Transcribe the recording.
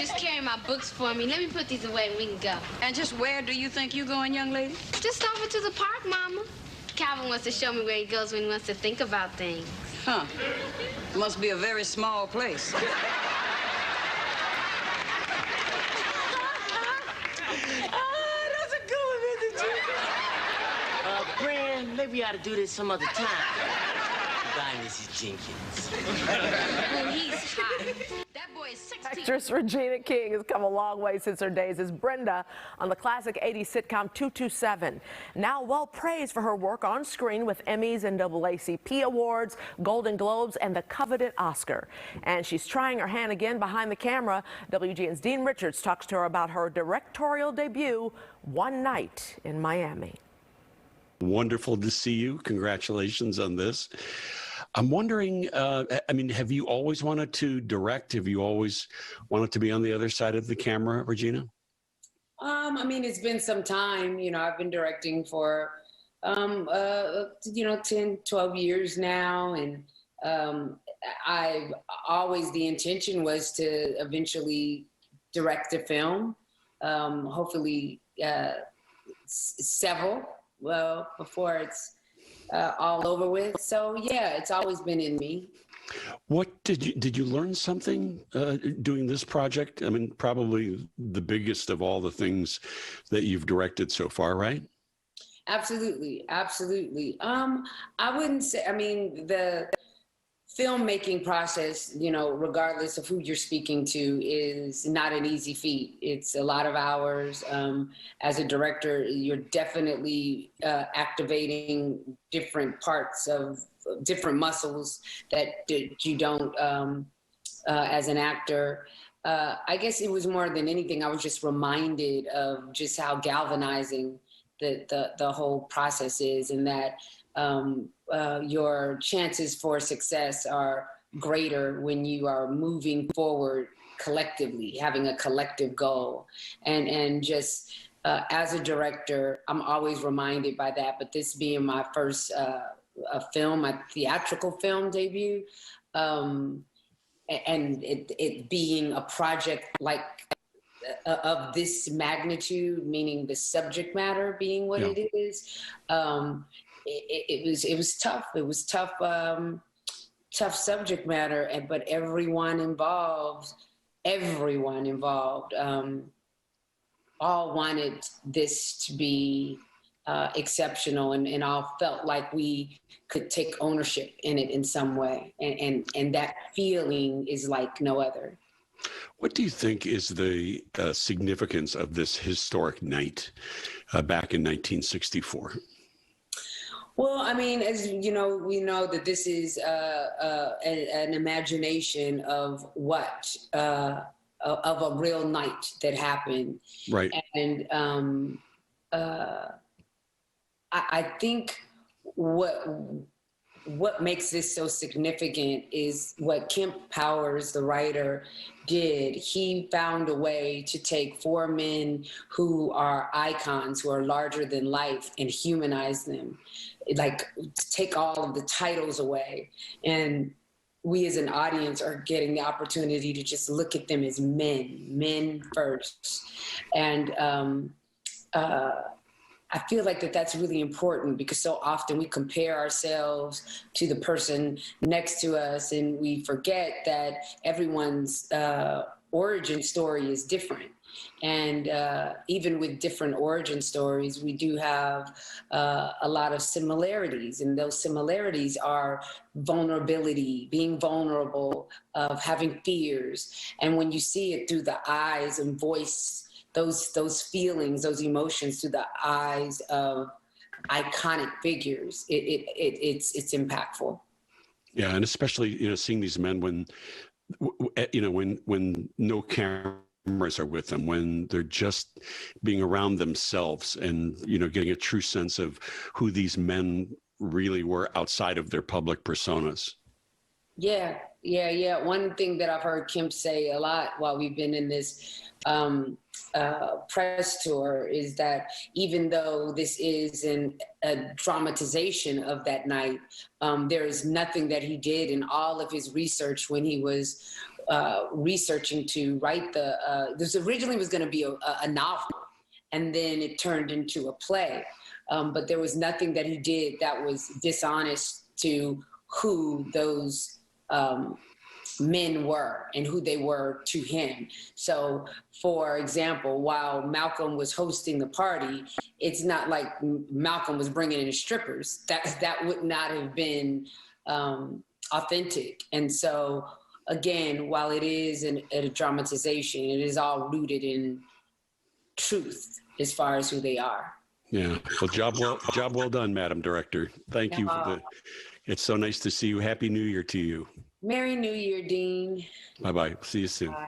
just carrying my books for me. Let me put these away and we can go. And just where do you think you're going, young lady? Just over to the park, Mama. Calvin wants to show me where he goes when he wants to think about things. Huh. Must be a very small place. That's a good one, Mr. Jenkins. Fran, maybe we ought to do this some other time. Goodbye, Mrs. Jenkins. Oh, he's hot. That boy is 16. Actress Regina King has come a long way since her days as Brenda on the classic 80s sitcom 227. Now well praised for her work on screen with Emmys and NAACP awards, Golden Globes, and the coveted Oscar. And she's trying her hand again behind the camera. WGN's Dean Richards talks to her about her directorial debut, One Night in Miami. Wonderful to see you. Congratulations on this. I'm wondering, I mean, have you always wanted to direct? Have you always wanted to be on the other side of the camera, Regina? I mean, it's been some time. You know, I've been directing for, 10, 12 years now. And I've always, the intention was to eventually direct a film, hopefully several, before it's all over with. So yeah, it's always been in me. What did you learn something doing this project? I mean, probably the biggest of all the things that you've directed so far, right? Absolutely, absolutely. I wouldn't say, I mean, the filmmaking process, you know, regardless of who you're speaking to, is not an easy feat. It's a lot of hours. As a director, you're definitely activating different parts of different muscles that you don't as an actor. I guess it was more than anything, I was just reminded of just how galvanizing the whole process is, and that your chances for success are greater when you are moving forward collectively, having a collective goal. And just as a director, I'm always reminded by that. But this being my first film, my theatrical film debut, and it being a project like of this magnitude, meaning the subject matter being what it is, it was tough. It was tough, tough subject matter, but everyone involved, all wanted this to be exceptional, and all felt like we could take ownership in it in some way, and that feeling is like no other. What do you think is the significance of this historic night back in 1964? Well, I mean, as you know, we know that this is an imagination of what of a real night that happened, right? And I think what makes this so significant is what Kemp Powers, the writer, did. He found a way to take four men who are icons, who are larger than life, and humanize them, like take all of the titles away. And we as an audience are getting the opportunity to just look at them as men first. And I feel like that's really important, because so often we compare ourselves to the person next to us, and we forget that everyone's origin story is different. And even with different origin stories, we do have a lot of similarities, and those similarities are vulnerability, being vulnerable, of having fears. And when you see it through the eyes and voice, those feelings, those emotions through the eyes of iconic figures, it's impactful. Yeah, and especially seeing these men when no cameras are with them, when they're just being around themselves, and getting a true sense of who these men really were outside of their public personas. Yeah. One thing that I've heard Kemp say a lot while we've been in this press tour is that even though this is a dramatization of that night, there is nothing that he did in all of his research when he was researching to write this originally was going to be a novel, and then it turned into a play. But there was nothing that he did that was dishonest to who those men were and who they were to him. So, for example, while Malcolm was hosting the party, it's not like Malcolm was bringing in strippers. That would not have been authentic. And so, again, while it is a dramatization, it is all rooted in truth as far as who they are. Yeah. Well, job well done, Madam Director. Thank you. It's so nice to see you. Happy New Year to you. Merry New Year, Dean. Bye-bye. See you soon. Bye.